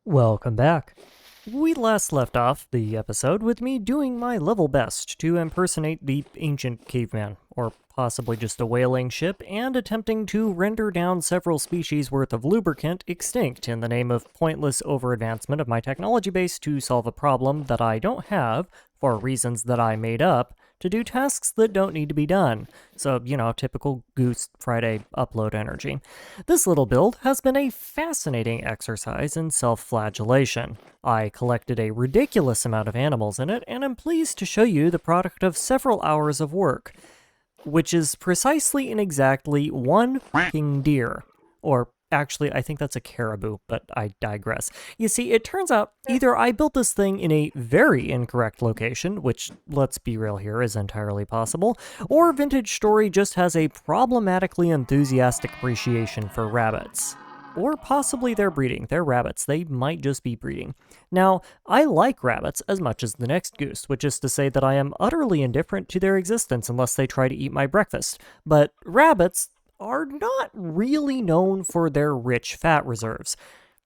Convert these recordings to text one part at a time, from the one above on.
Welcome back. We last left off the episode with me doing my level best to impersonate the ancient caveman, or possibly just a whaling ship, and attempting to render down several species worth of lubricant extinct in the name of pointless over-advancement of my technology base to solve a problem that I don't have, for reasons that I made up, to do tasks that don't need to be done. So, typical Goose Friday upload energy. This little build has been a fascinating exercise in self-flagellation. I collected a ridiculous amount of animals in it, and I'm pleased to show you the product of several hours of work, which is precisely and exactly one f***ing deer. Or actually, I think that's a caribou, but I digress. You see, it turns out either I built this thing in a very incorrect location, which, let's be real here, is entirely possible, or Vintage Story just has a problematically enthusiastic appreciation for rabbits. Or possibly they're breeding. They're rabbits. They might just be breeding. Now, I like rabbits as much as the next goose, which is to say that I am utterly indifferent to their existence unless they try to eat my breakfast. But rabbits are not really known for their rich fat reserves.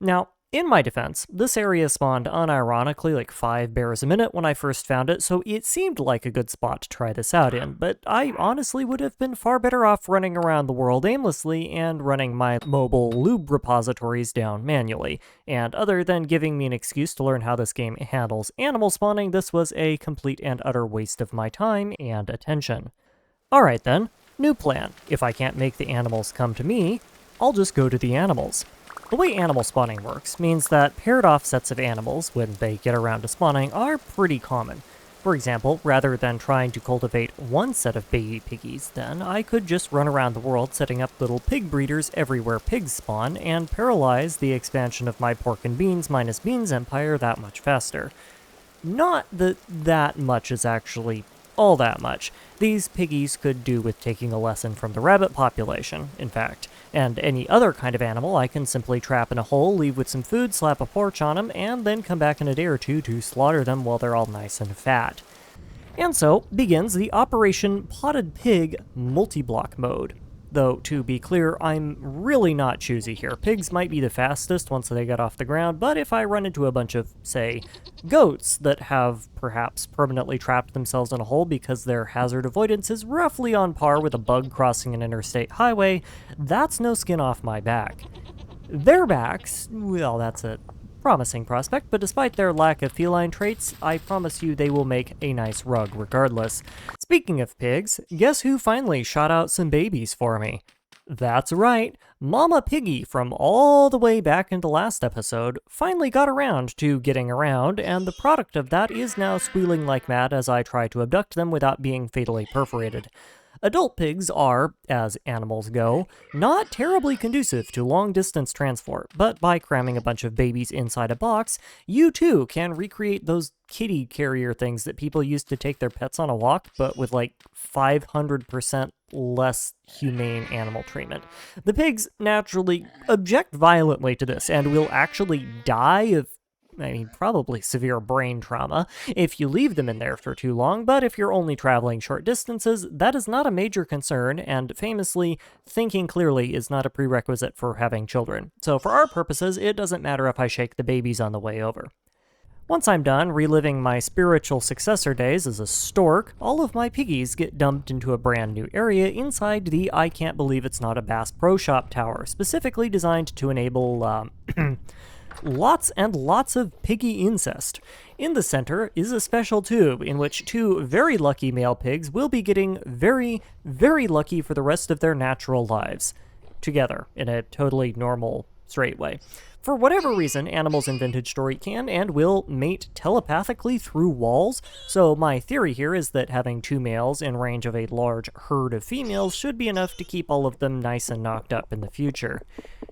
Now, in my defense, this area spawned unironically like 5 bears a minute when I first found it, so it seemed like a good spot to try this out in, but I honestly would have been far better off running around the world aimlessly and running my mobile lube repositories down manually. And other than giving me an excuse to learn how this game handles animal spawning, this was a complete and utter waste of my time and attention. Alright then. New plan. If I can't make the animals come to me, I'll just go to the animals. The way animal spawning works means that paired off sets of animals, when they get around to spawning, are pretty common. For example, rather than trying to cultivate one set of baby piggies, then I could just run around the world setting up little pig breeders everywhere pigs spawn and paralyze the expansion of my pork and beans minus beans empire that much faster. Not that that much is actually all that much. These piggies could do with taking a lesson from the rabbit population, in fact. And any other kind of animal I can simply trap in a hole, leave with some food, slap a porch on them, and then come back in a day or two to slaughter them while they're all nice and fat. And so begins the Operation Potted Pig multi-block mode. Though, to be clear, I'm really not choosy here. Pigs might be the fastest once they get off the ground, but if I run into a bunch of, say, goats that have perhaps permanently trapped themselves in a hole because their hazard avoidance is roughly on par with a bug crossing an interstate highway, that's no skin off my back. Their backs, well, that's a promising prospect, but despite their lack of feline traits, I promise you they will make a nice rug regardless. Speaking of pigs, guess who finally shot out some babies for me? That's right, Mama Piggy from all the way back in the last episode finally got around to getting around, and the product of that is now squealing like mad as I try to abduct them without being fatally perforated. Adult pigs are, as animals go, not terribly conducive to long-distance transport, but by cramming a bunch of babies inside a box, you too can recreate those kitty carrier things that people used to take their pets on a walk, but with like 500% less humane animal treatment. The pigs naturally object violently to this and will actually die of probably severe brain trauma if you leave them in there for too long, but if you're only traveling short distances, that is not a major concern, and famously, thinking clearly is not a prerequisite for having children. So for our purposes, it doesn't matter if I shake the babies on the way over. Once I'm done reliving my spiritual successor days as a stork, all of my piggies get dumped into a brand new area inside the I Can't Believe It's Not a Bass Pro Shop tower, specifically designed to enable, lots and lots of piggy incest. In the center is a special tube in which 2 very lucky male pigs will be getting very, very lucky for the rest of their natural lives. Together, in a totally normal, straight way. For whatever reason, animals in Vintage Story can and will mate telepathically through walls, so my theory here is that having 2 males in range of a large herd of females should be enough to keep all of them nice and knocked up in the future.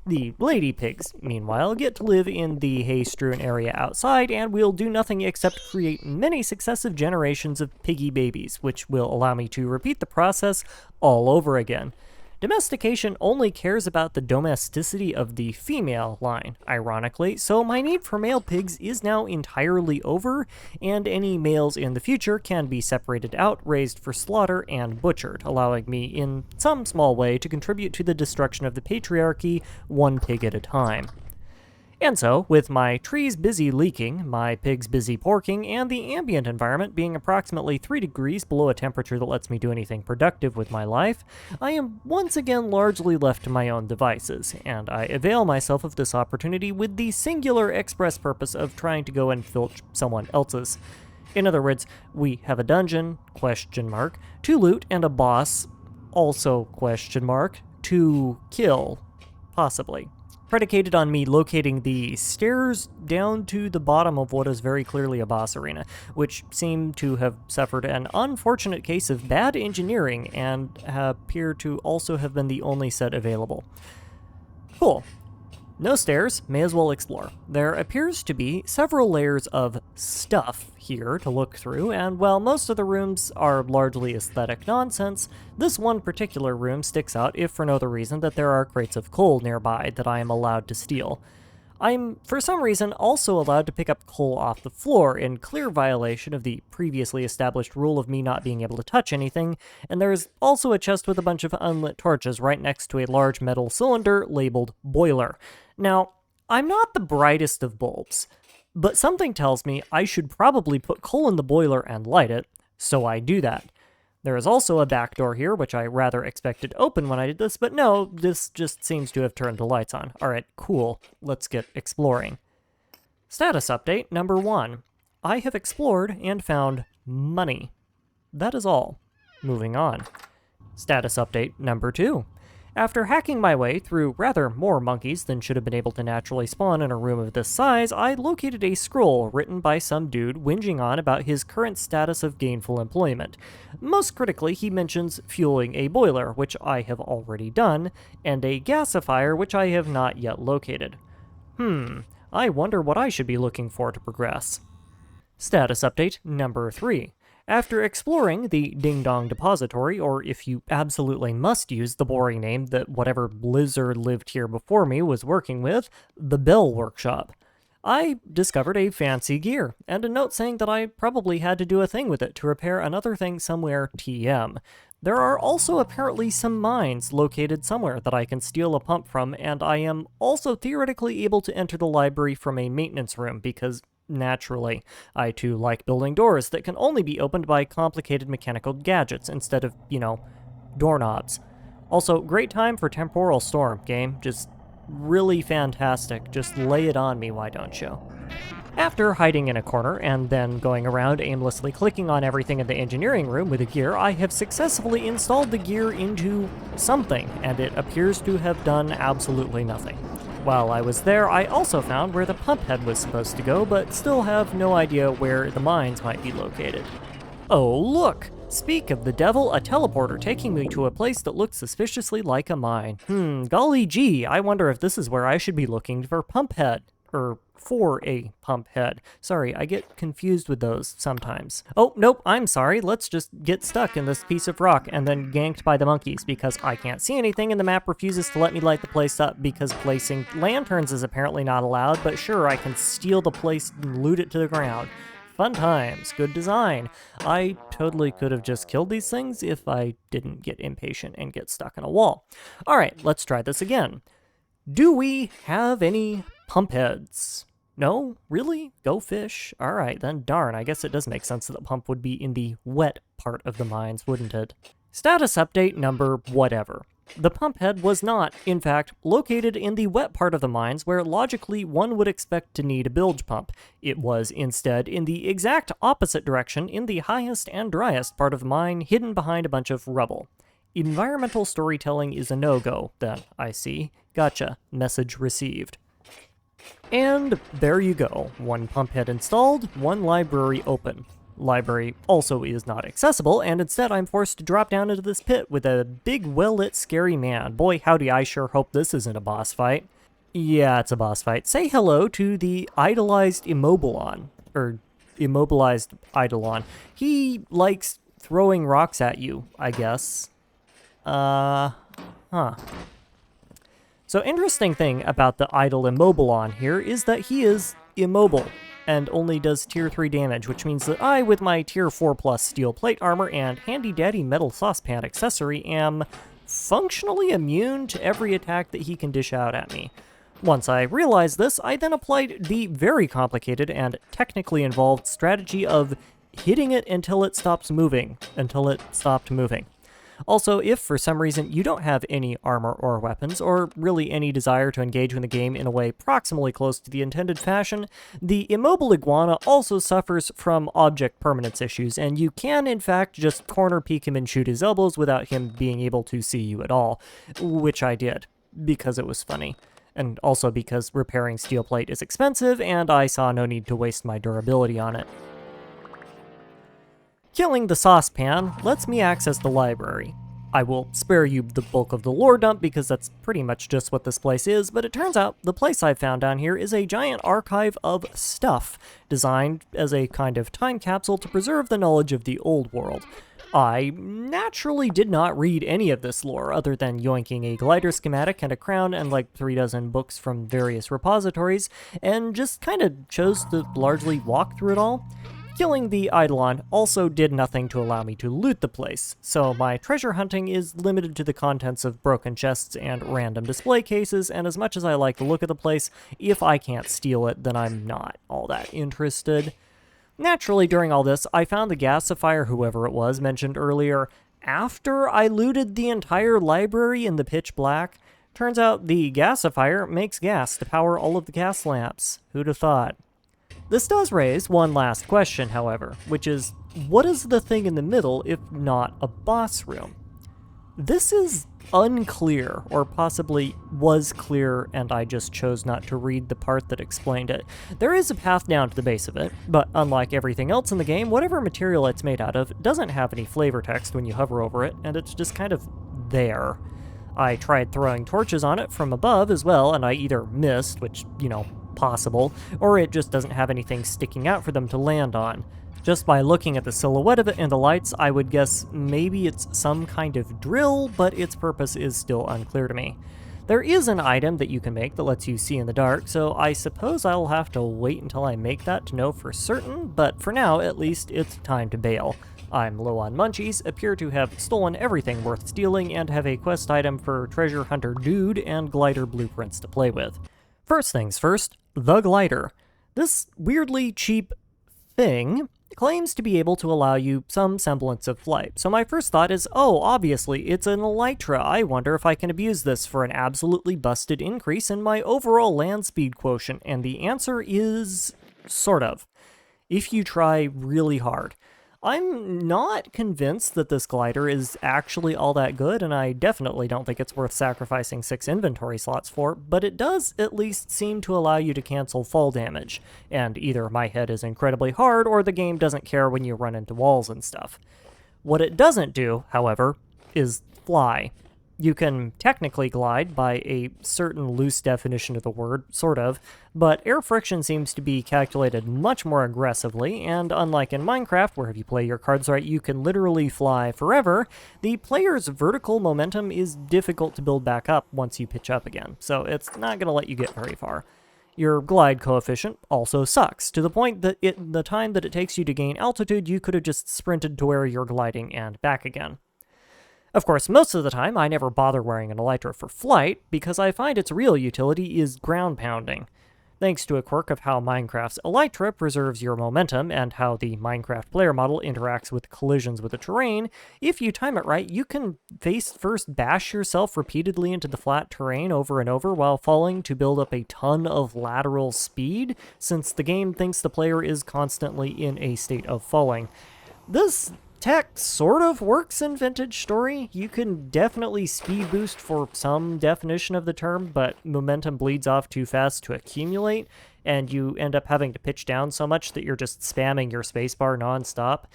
The lady pigs, meanwhile, get to live in the hay-strewn area outside and will do nothing except create many successive generations of piggy babies, which will allow me to repeat the process all over again. Domestication only cares about the domesticity of the female line, ironically, so my need for male pigs is now entirely over, and any males in the future can be separated out, raised for slaughter, and butchered, allowing me in some small way to contribute to the destruction of the patriarchy, one pig at a time. And so, with my trees busy leaking, my pigs busy porking, and the ambient environment being approximately 3 degrees below a temperature that lets me do anything productive with my life, I am once again largely left to my own devices, and I avail myself of this opportunity with the singular express purpose of trying to go and filch someone else's. In other words, we have a dungeon, to loot, and a boss, also, to kill, possibly. Predicated on me locating the stairs down to the bottom of what is very clearly a boss arena, which seem to have suffered an unfortunate case of bad engineering and appear to also have been the only set available. Cool. No stairs, may as well explore. There appears to be several layers of stuff here to look through, and while most of the rooms are largely aesthetic nonsense, this one particular room sticks out if for no other reason that there are crates of coal nearby that I am allowed to steal. I'm, for some reason, also allowed to pick up coal off the floor, in clear violation of the previously established rule of me not being able to touch anything, and there is also a chest with a bunch of unlit torches right next to a large metal cylinder labeled boiler. Now, I'm not the brightest of bulbs, but something tells me I should probably put coal in the boiler and light it, so I do that. There is also a back door here, which I rather expected open when I did this, but no, this just seems to have turned the lights on. Alright, cool. Let's get exploring. Status update number 1. I have explored and found money. That is all. Moving on. Status update number 2. After hacking my way through rather more monkeys than should have been able to naturally spawn in a room of this size, I located a scroll written by some dude whinging on about his current status of gainful employment. Most critically, he mentions fueling a boiler, which I have already done, and a gasifier, which I have not yet located. I wonder what I should be looking for to progress. Status update number 3. After exploring the Ding Dong Depository, or if you absolutely must use the boring name that whatever blizzard lived here before me was working with, the Bell Workshop, I discovered a fancy gear, and a note saying that I probably had to do a thing with it to repair another thing somewhere TM. There are also apparently some mines located somewhere that I can steal a pump from, and I am also theoretically able to enter the library from a maintenance room because, naturally, I too like building doors that can only be opened by complicated mechanical gadgets instead of, doorknobs. Also, great time for Temporal Storm, game. Just really fantastic. Just lay it on me, why don't you? After hiding in a corner and then going around aimlessly clicking on everything in the engineering room with the gear, I have successfully installed the gear into something, and it appears to have done absolutely nothing. While I was there, I also found where the pump head was supposed to go, but still have no idea where the mines might be located. Oh, look! Speak of the devil, a teleporter taking me to a place that looks suspiciously like a mine. Golly gee, I wonder if this is where I should be looking for pump head. For a pump head. Sorry, I get confused with those sometimes. Oh, nope, I'm sorry. Let's just get stuck in this piece of rock and then ganked by the monkeys because I can't see anything and the map refuses to let me light the place up because placing lanterns is apparently not allowed, but sure, I can steal the place and loot it to the ground. Fun times, good design. I totally could have just killed these things if I didn't get impatient and get stuck in a wall. Alright, let's try this again. Do we have any pump heads? No? Really? Go fish? Alright then, darn, I guess it does make sense that the pump would be in the wet part of the mines, wouldn't it? Status update number whatever. The pump head was not, in fact, located in the wet part of the mines where logically one would expect to need a bilge pump. It was instead in the exact opposite direction in the highest and driest part of the mine, hidden behind a bunch of rubble. Environmental storytelling is a no-go, then, I see. Gotcha. Message received. And there you go. One pump head installed, one library open. Library also is not accessible, and instead I'm forced to drop down into this pit with a big, well-lit, scary man. Boy, howdy, I sure hope this isn't a boss fight. Yeah, it's a boss fight. Say hello to the idolized Immobilon. Or, immobilized Eidolon. He likes throwing rocks at you, I guess. So interesting thing about the idol Immobilon here is that he is immobile and only does tier 3 damage, which means that I, with my tier 4 plus steel plate armor and handy dandy metal saucepan accessory, am functionally immune to every attack that he can dish out at me. Once I realized this, I then applied the very complicated and technically involved strategy of hitting it until it stops moving, until it stopped moving. Also, if for some reason you don't have any armor or weapons, or really any desire to engage in the game in a way proximally close to the intended fashion, the immobile iguana also suffers from object permanence issues, and you can in fact just corner peek him and shoot his elbows without him being able to see you at all, which I did, because it was funny. And also because repairing steel plate is expensive, and I saw no need to waste my durability on it. Killing the saucepan lets me access the library. I will spare you the bulk of the lore dump because that's pretty much just what this place is, but it turns out the place I've found down here is a giant archive of stuff, designed as a kind of time capsule to preserve the knowledge of the old world. I naturally did not read any of this lore other than yoinking a glider schematic and a crown and like 3 dozen books from various repositories, and just kind of chose to largely walk through it all. Killing the Eidolon also did nothing to allow me to loot the place, so my treasure hunting is limited to the contents of broken chests and random display cases, and as much as I like the look of the place, if I can't steal it, then I'm not all that interested. Naturally, during all this, I found the gasifier, whoever it was, mentioned earlier, after I looted the entire library in the pitch black. Turns out the gasifier makes gas to power all of the gas lamps. Who'd have thought? This does raise one last question, however, which is, what is the thing in the middle if not a boss room? This is unclear, or possibly was clear and I just chose not to read the part that explained it. There is a path down to the base of it, but unlike everything else in the game, whatever material it's made out of doesn't have any flavor text when you hover over it, and it's just kind of there. I tried throwing torches on it from above as well, and I either missed, which, possible, or it just doesn't have anything sticking out for them to land on. Just by looking at the silhouette of it and the lights, I would guess maybe it's some kind of drill, but its purpose is still unclear to me. There is an item that you can make that lets you see in the dark, so I suppose I'll have to wait until I make that to know for certain, but for now, at least, it's time to bail. I'm low on munchies, appear to have stolen everything worth stealing, and have a quest item for Treasure Hunter Dude and glider blueprints to play with. First things first, the glider. This weirdly cheap thing claims to be able to allow you some semblance of flight. So my first thought is, oh, obviously, it's an elytra. I wonder if I can abuse this for an absolutely busted increase in my overall land speed quotient, and the answer is sort of, if you try really hard. I'm not convinced that this glider is actually all that good, and I definitely don't think it's worth sacrificing 6 inventory slots for, but it does at least seem to allow you to cancel fall damage, and either my head is incredibly hard or the game doesn't care when you run into walls and stuff. What it doesn't do, however, is fly. You can technically glide by a certain loose definition of the word, sort of, but air friction seems to be calculated much more aggressively, and unlike in Minecraft, where if you play your cards right, you can literally fly forever, the player's vertical momentum is difficult to build back up once you pitch up again, so it's not going to let you get very far. Your glide coefficient also sucks, to the point that the time that it takes you to gain altitude, you could have just sprinted to where you're gliding and back again. Of course, most of the time, I never bother wearing an elytra for flight, because I find its real utility is ground pounding. Thanks to a quirk of how Minecraft's elytra preserves your momentum, and how the Minecraft player model interacts with collisions with the terrain, if you time it right, you can face-first bash yourself repeatedly into the flat terrain over and over while falling to build up a ton of lateral speed, since the game thinks the player is constantly in a state of falling. This tech sort of works in Vintage Story. You can definitely speed boost for some definition of the term, but momentum bleeds off too fast to accumulate, and you end up having to pitch down so much that you're just spamming your spacebar non-stop.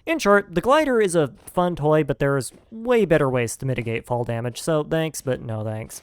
In short, the glider is a fun toy, but there's way better ways to mitigate fall damage, so thanks, but no thanks.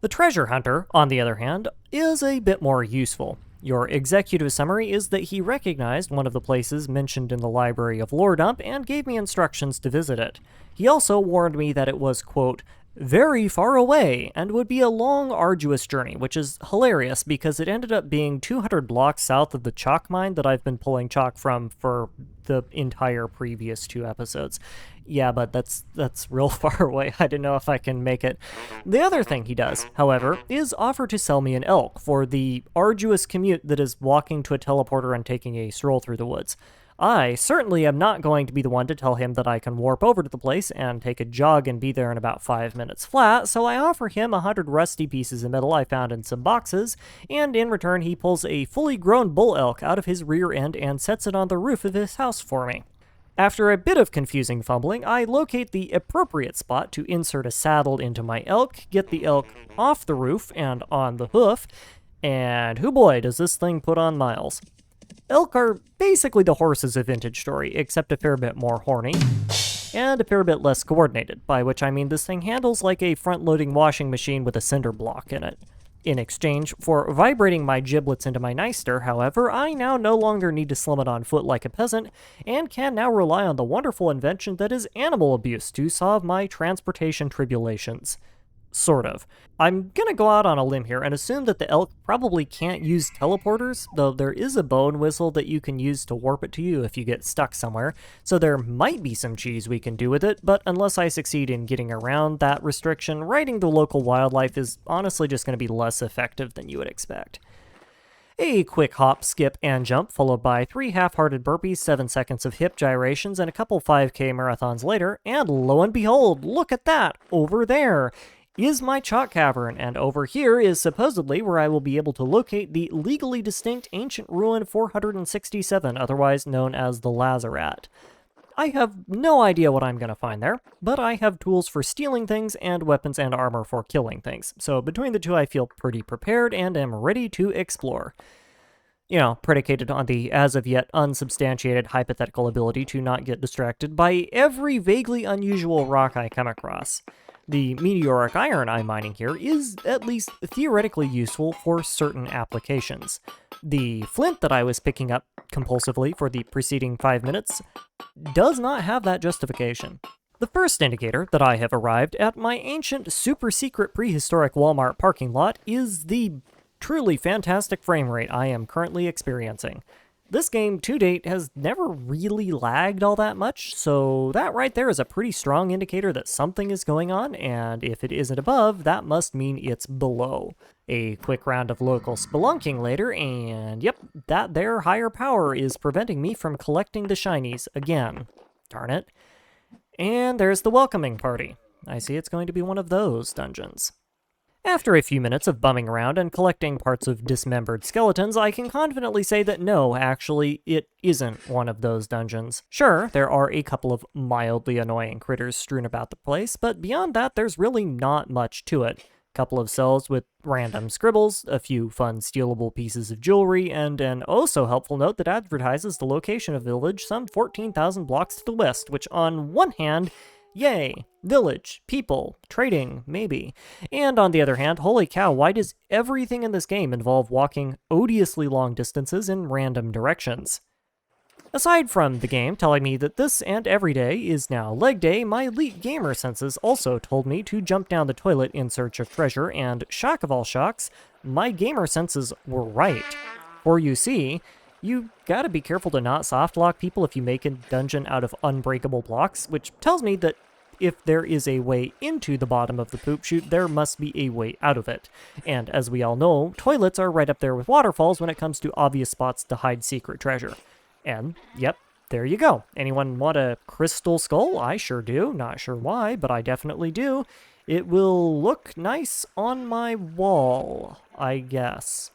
The Treasure Hunter, on the other hand, is a bit more useful. Your executive summary is that he recognized one of the places mentioned in the Library of Lore Dump and gave me instructions to visit it. He also warned me that it was, quote, very far away and would be a long, arduous journey, which is hilarious because it ended up being 200 blocks south of the chalk mine that I've been pulling chalk from for the entire previous 2 episodes. Yeah, but that's real far away. I didn't know if I can make it. The other thing he does, however, is offer to sell me an elk for the arduous commute that is walking to a teleporter and taking a stroll through the woods. I certainly am not going to be the one to tell him that I can warp over to the place and take a jog and be there in about 5 minutes flat, so I offer him 100 rusty pieces of metal I found in some boxes, and in return he pulls a fully grown bull elk out of his rear end and sets it on the roof of his house for me. After a bit of confusing fumbling, I locate the appropriate spot to insert a saddle into my elk, get the elk off the roof and on the hoof, and hoo boy does this thing put on miles. Elk are basically the horses of Vintage Story, except a fair bit more horny, and a fair bit less coordinated, by which I mean this thing handles like a front-loading washing machine with a cinder block in it. In exchange for vibrating my giblets into my Neister, however, I now no longer need to slim it on foot like a peasant, and can now rely on the wonderful invention that is animal abuse to solve my transportation tribulations. Sort of. I'm gonna go out on a limb here and assume that the elk probably can't use teleporters, though there is a bone whistle that you can use to warp it to you if you get stuck somewhere, so there might be some cheese we can do with it, but unless I succeed in getting around that restriction, riding the local wildlife is honestly just gonna be less effective than you would expect. A quick hop, skip, and jump, followed by 3 half-hearted burpees, 7 seconds of hip gyrations, and a couple 5K marathons later, and lo and behold, look at that, over there is my chalk cavern, and over here is supposedly where I will be able to locate the legally distinct ancient ruin 467, otherwise known as the Lazarat. I have no idea what I'm going to find there, but I have tools for stealing things and weapons and armor for killing things, so between the two I feel pretty prepared and am ready to explore. You know, predicated on the as-of-yet unsubstantiated hypothetical ability to not get distracted by every vaguely unusual rock I come across. The meteoric iron I'm mining here is at least theoretically useful for certain applications. The flint that I was picking up compulsively for the preceding 5 minutes does not have that justification. The first indicator that I have arrived at my ancient, super-secret prehistoric Walmart parking lot is the truly fantastic frame rate I am currently experiencing. This game, to date, has never really lagged all that much, so that right there is a pretty strong indicator that something is going on, and if it isn't above, that must mean it's below. A quick round of local spelunking later, and yep, that there higher power is preventing me from collecting the shinies again. Darn it. And there's the welcoming party. I see it's going to be one of those dungeons. After a few minutes of bumming around and collecting parts of dismembered skeletons, I can confidently say that no, actually, it isn't one of those dungeons. Sure, there are a couple of mildly annoying critters strewn about the place, but beyond that, there's really not much to it. Couple of cells with random scribbles, a few fun stealable pieces of jewelry, and an oh-so-helpful note that advertises the location of a village some 14,000 blocks to the west, which on one hand, yay, village, people, trading, maybe. And on the other hand, holy cow, why does everything in this game involve walking odiously long distances in random directions? Aside from the game telling me that this and every day is now leg day, my elite gamer senses also told me to jump down the toilet in search of treasure, and shock of all shocks, my gamer senses were right. For you see, you gotta be careful to not softlock people if you make a dungeon out of unbreakable blocks, which tells me that if there is a way into the bottom of the poop chute, there must be a way out of it. And as we all know, toilets are right up there with waterfalls when it comes to obvious spots to hide secret treasure. And, yep, there you go. Anyone want a crystal skull? I sure do. Not sure why, but I definitely do. It will look nice on my wall, I guess.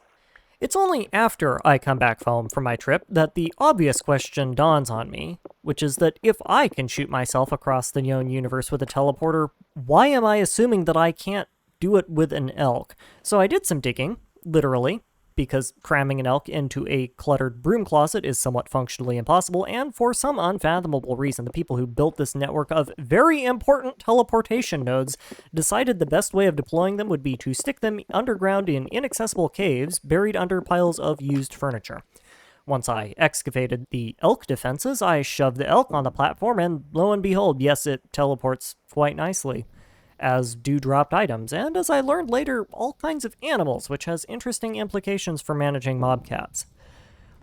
It's only after I come back home from my trip that the obvious question dawns on me, which is that if I can shoot myself across the known universe with a teleporter, why am I assuming that I can't do it with an elk? So I did some digging, literally, because cramming an elk into a cluttered broom closet is somewhat functionally impossible, and for some unfathomable reason, the people who built this network of very important teleportation nodes decided the best way of deploying them would be to stick them underground in inaccessible caves buried under piles of used furniture. Once I excavated the elk defenses, I shoved the elk on the platform, and lo and behold, yes, it teleports quite nicely. as do dropped items, and as I learned later, all kinds of animals, which has interesting implications for managing mobcats.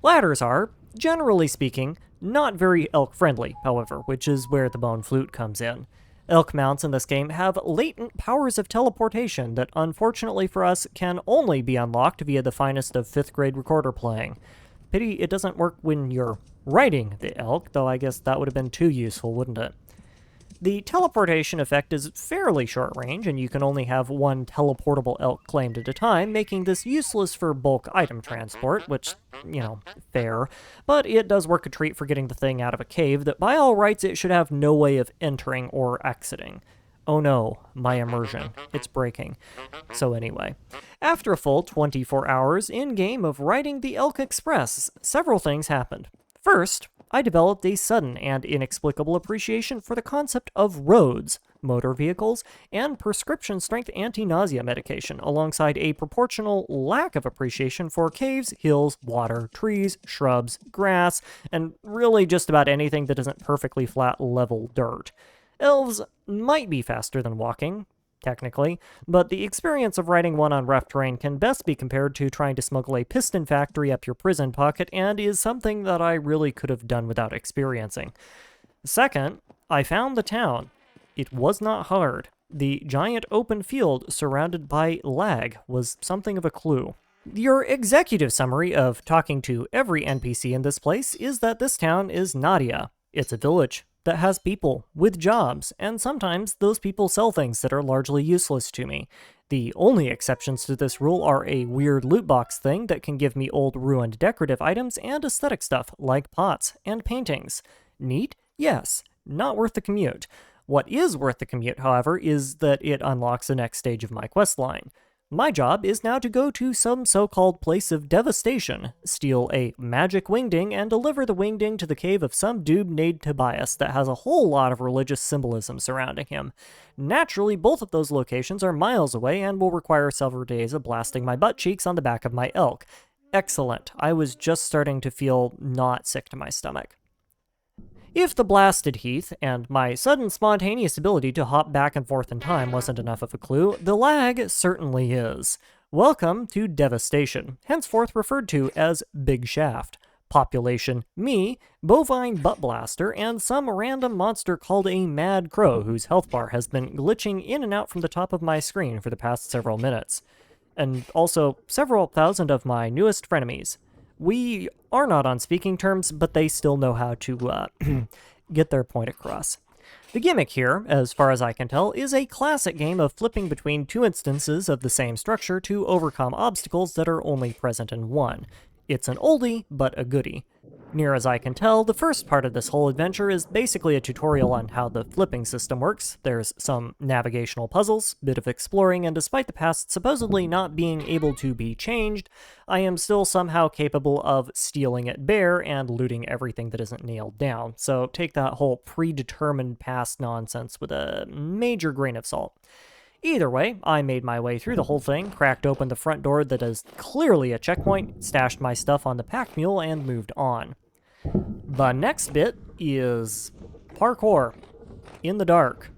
Ladders are, generally speaking, not very elk-friendly, however, which is where the bone flute comes in. Elk mounts in this game have latent powers of teleportation that, unfortunately for us, can only be unlocked via the finest of 5th grade recorder playing. Pity it doesn't work when you're riding the elk, though I guess that would have been too useful, wouldn't it? The teleportation effect is fairly short range, and you can only have one teleportable elk claimed at a time, making this useless for bulk item transport, which, fair, but it does work a treat for getting the thing out of a cave that by all rights it should have no way of entering or exiting. Oh no, my immersion. It's breaking. So anyway, after a full 24 hours in-game of riding the Elk Express, several things happened. First, I developed a sudden and inexplicable appreciation for the concept of roads, motor vehicles, and prescription strength anti-nausea medication, alongside a proportional lack of appreciation for caves, hills, water, trees, shrubs, grass, and really just about anything that isn't perfectly flat, level dirt. Elves might be faster than walking, technically, but the experience of riding one on rough terrain can best be compared to trying to smuggle a piston factory up your prison pocket, and is something that I really could have done without experiencing. Second, I found the town. It was not hard. The giant open field surrounded by lag was something of a clue. Your executive summary of talking to every NPC in this place is that this town is Nadia. It's a village that has people with jobs, and sometimes those people sell things that are largely useless to me. The only exceptions to this rule are a weird loot box thing that can give me old ruined decorative items and aesthetic stuff like pots and paintings. Neat? Yes. Not worth the commute. What is worth the commute, however, is that it unlocks the next stage of my questline. My job is now to go to some so-called place of devastation, steal a magic wingding, and deliver the wingding to the cave of some dude named Tobias that has a whole lot of religious symbolism surrounding him. Naturally, both of those locations are miles away and will require several days of blasting my butt cheeks on the back of my elk. Excellent. I was just starting to feel not sick to my stomach. If the blasted heath and my sudden spontaneous ability to hop back and forth in time wasn't enough of a clue, the lag certainly is. Welcome to Devastation, henceforth referred to as Big Shaft. Population, me, bovine butt blaster, and some random monster called a mad crow whose health bar has been glitching in and out from the top of my screen for the past several minutes. And also, several thousand of my newest frenemies. We are not on speaking terms, but they still know how to get their point across. The gimmick here, as far as I can tell, is a classic game of flipping between two instances of the same structure to overcome obstacles that are only present in one. It's an oldie, but a goodie. Near as I can tell, the first part of this whole adventure is basically a tutorial on how the flipping system works. There's some navigational puzzles, bit of exploring, and despite the past supposedly not being able to be changed, I am still somehow capable of stealing it bare and looting everything that isn't nailed down, so take that whole predetermined past nonsense with a major grain of salt. Either way, I made my way through the whole thing, cracked open the front door that is clearly a checkpoint, stashed my stuff on the pack mule, and moved on. The next bit is parkour in the dark.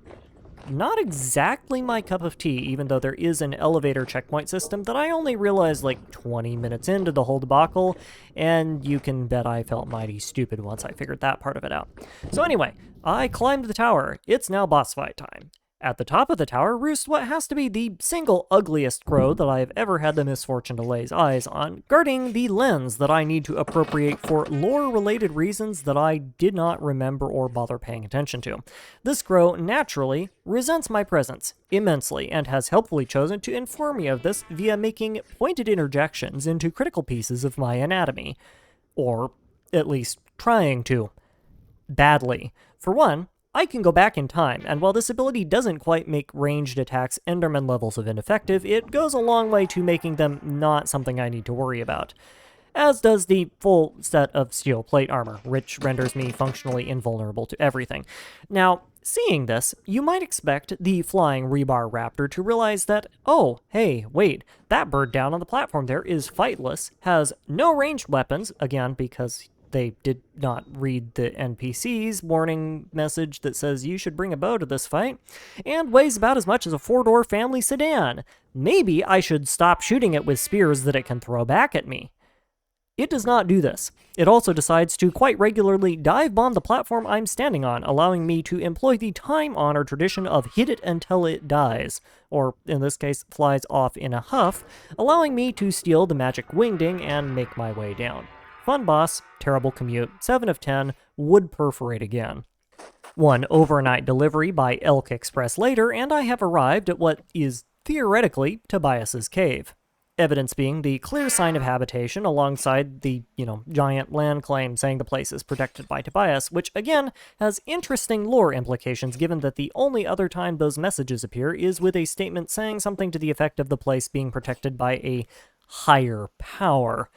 Not exactly my cup of tea, even though there is an elevator checkpoint system that I only realized like 20 minutes into the whole debacle, and you can bet I felt mighty stupid once I figured that part of it out. So anyway, I climbed the tower. It's now boss fight time. At the top of the tower roosts what has to be the single ugliest crow that I have ever had the misfortune to lay eyes on, guarding the lens that I need to appropriate for lore-related reasons that I did not remember or bother paying attention to. This crow, naturally, resents my presence immensely, and has helpfully chosen to inform me of this via making pointed interjections into critical pieces of my anatomy. Or, at least, trying to. Badly. For one, I can go back in time, and while this ability doesn't quite make ranged attacks Enderman levels of ineffective, it goes a long way to making them not something I need to worry about. As does the full set of steel plate armor, which renders me functionally invulnerable to everything. Now, seeing this, you might expect the flying rebar raptor to realize that, oh, hey, wait, that bird down on the platform there is fightless, has no ranged weapons, again because they did not read the NPC's warning message that says you should bring a bow to this fight, and weighs about as much as a 4-door family sedan. Maybe I should stop shooting it with spears that it can throw back at me. It does not do this. It also decides to quite regularly dive bomb the platform I'm standing on, allowing me to employ the time-honored tradition of hit it until it dies, or in this case, flies off in a huff, allowing me to steal the magic wingding and make my way down. Fun boss, terrible commute, 7 of 10, would perforate again. One overnight delivery by Elk Express later, and I have arrived at what is theoretically Tobias's cave. Evidence being the clear sign of habitation alongside the, giant land claim saying the place is protected by Tobias, which again has interesting lore implications given that the only other time those messages appear is with a statement saying something to the effect of the place being protected by a higher power.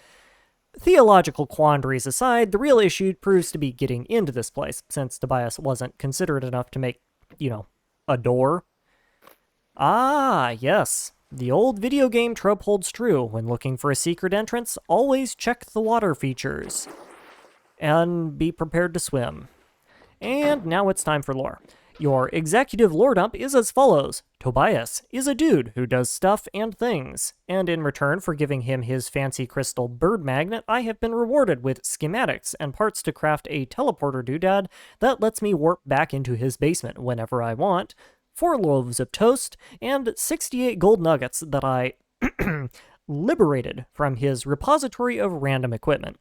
Theological quandaries aside, the real issue proves to be getting into this place, since Tobias wasn't considerate enough to make, a door. Ah, yes. The old video game trope holds true. When looking for a secret entrance, always check the water features. And be prepared to swim. And now it's time for lore. Your executive lore dump is as follows. Tobias is a dude who does stuff and things, and in return for giving him his fancy crystal bird magnet, I have been rewarded with schematics and parts to craft a teleporter doodad that lets me warp back into his basement whenever I want, 4 loaves of toast, and 68 gold nuggets that I liberated from his repository of random equipment.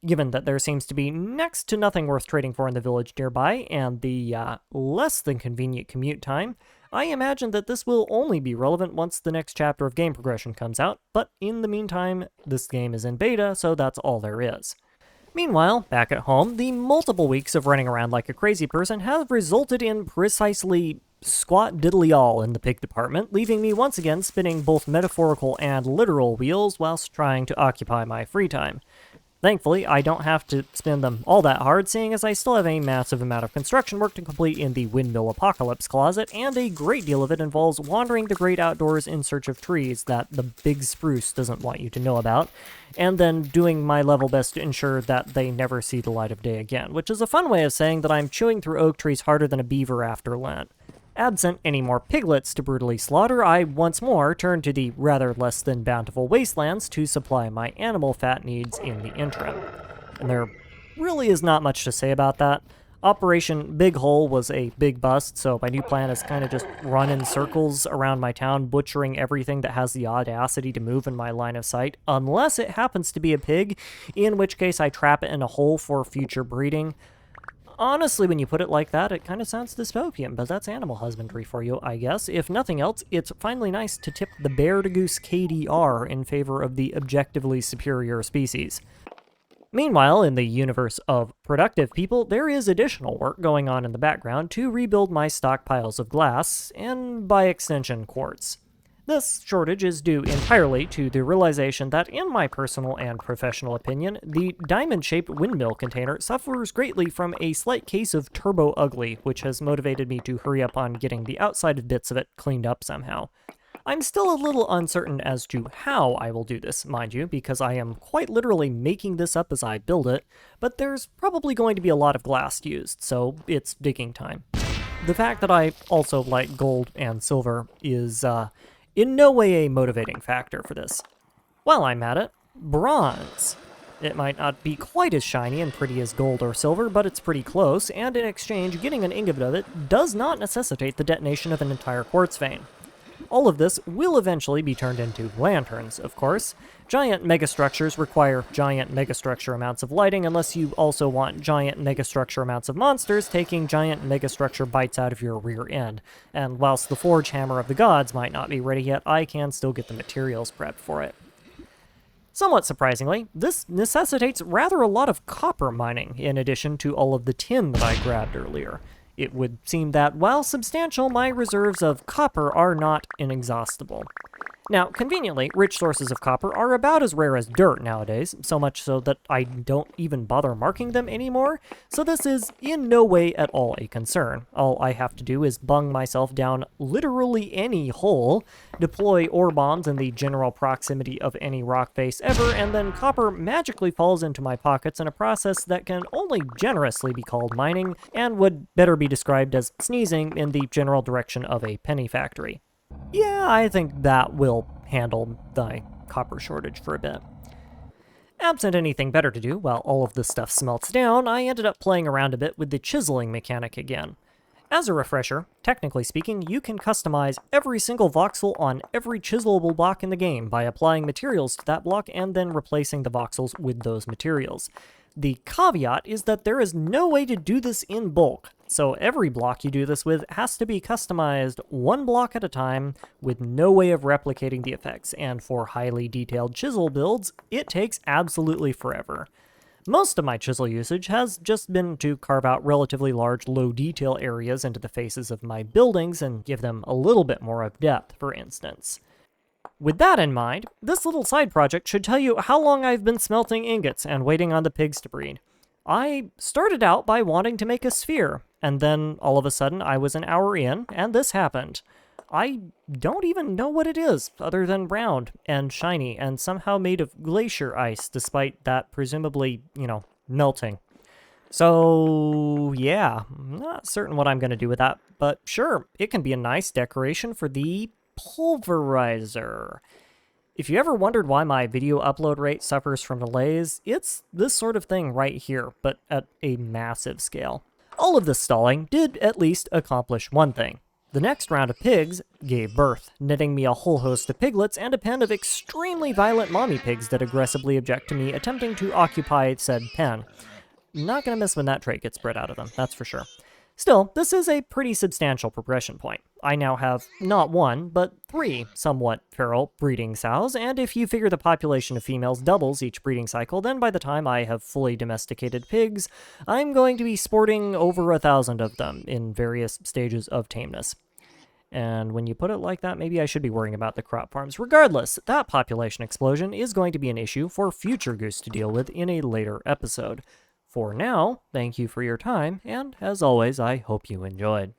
Given that there seems to be next to nothing worth trading for in the village nearby, and the less than convenient commute time, I imagine that this will only be relevant once the next chapter of game progression comes out, but in the meantime, this game is in beta, so that's all there is. Meanwhile, back at home, the multiple weeks of running around like a crazy person have resulted in precisely squat diddly-all in the pig department, leaving me once again spinning both metaphorical and literal wheels whilst trying to occupy my free time. Thankfully, I don't have to spin them all that hard, seeing as I still have a massive amount of construction work to complete in the Windmill Apocalypse closet, and a great deal of it involves wandering the great outdoors in search of trees that the big spruce doesn't want you to know about, and then doing my level best to ensure that they never see the light of day again, which is a fun way of saying that I'm chewing through oak trees harder than a beaver after Lent. Absent any more piglets to brutally slaughter, I once more turn to the rather less than bountiful wastelands to supply my animal fat needs in the interim. And there really is not much to say about that. Operation Big Hole was a big bust, so my new plan is kind of just run in circles around my town, butchering everything that has the audacity to move in my line of sight, unless it happens to be a pig, in which case I trap it in a hole for future breeding. Honestly, when you put it like that, it kind of sounds dystopian, but that's animal husbandry for you, I guess. If nothing else, it's finally nice to tip the bear to goose KDR in favor of the objectively superior species. Meanwhile, in the universe of productive people, there is additional work going on in the background to rebuild my stockpiles of glass, and by extension, quartz. This shortage is due entirely to the realization that, in my personal and professional opinion, the diamond-shaped windmill container suffers greatly from a slight case of turbo ugly, which has motivated me to hurry up on getting the outside of bits of it cleaned up somehow. I'm still a little uncertain as to how I will do this, mind you, because I am quite literally making this up as I build it, but there's probably going to be a lot of glass used, so it's digging time. The fact that I also like gold and silver is, in no way a motivating factor for this. While I'm at it, bronze. It might not be quite as shiny and pretty as gold or silver, but it's pretty close, and in exchange, getting an ingot of it does not necessitate the detonation of an entire quartz vein. All of this will eventually be turned into lanterns, of course. Giant megastructures require giant megastructure amounts of lighting unless you also want giant megastructure amounts of monsters taking giant megastructure bites out of your rear end. And whilst the forge hammer of the gods might not be ready yet, I can still get the materials prepped for it. Somewhat surprisingly, this necessitates rather a lot of copper mining in addition to all of the tin that I grabbed earlier. It would seem that, while substantial, my reserves of copper are not inexhaustible. Now, conveniently, rich sources of copper are about as rare as dirt nowadays, so much so that I don't even bother marking them anymore, so this is in no way at all a concern. All I have to do is bung myself down literally any hole, deploy ore bombs in the general proximity of any rock face ever, and then copper magically falls into my pockets in a process that can only generously be called mining, and would better be described as sneezing in the general direction of a penny factory. Yeah, I think that will handle the copper shortage for a bit. Absent anything better to do while all of this stuff smelts down, I ended up playing around a bit with the chiseling mechanic again. As a refresher, technically speaking, you can customize every single voxel on every chiselable block in the game by applying materials to that block and then replacing the voxels with those materials. The caveat is that there is no way to do this in bulk, so every block you do this with has to be customized one block at a time with no way of replicating the effects, and for highly detailed chisel builds, it takes absolutely forever. Most of my chisel usage has just been to carve out relatively large low detail areas into the faces of my buildings and give them a little bit more of depth, for instance. With that in mind, this little side project should tell you how long I've been smelting ingots and waiting on the pigs to breed. I started out by wanting to make a sphere, and then all of a sudden I was an hour in, and this happened. I don't even know what it is, other than round and shiny and somehow made of glacier ice, despite that presumably, melting. So, yeah, I'm not certain what I'm going to do with that, but sure, it can be a nice decoration for the pulverizer. If you ever wondered why my video upload rate suffers from delays, it's this sort of thing right here, but at a massive scale. All of this stalling did at least accomplish one thing. The next round of pigs gave birth, netting me a whole host of piglets and a pen of extremely violent mommy pigs that aggressively object to me attempting to occupy said pen. Not gonna miss when that trait gets bred out of them, that's for sure. Still, this is a pretty substantial progression point. I now have not one, but 3 somewhat feral breeding sows, and if you figure the population of females doubles each breeding cycle, then by the time I have fully domesticated pigs, I'm going to be sporting over 1,000 of them in various stages of tameness. And when you put it like that, maybe I should be worrying about the crop farms. Regardless, that population explosion is going to be an issue for future Goose to deal with in a later episode. For now, thank you for your time, and as always, I hope you enjoyed.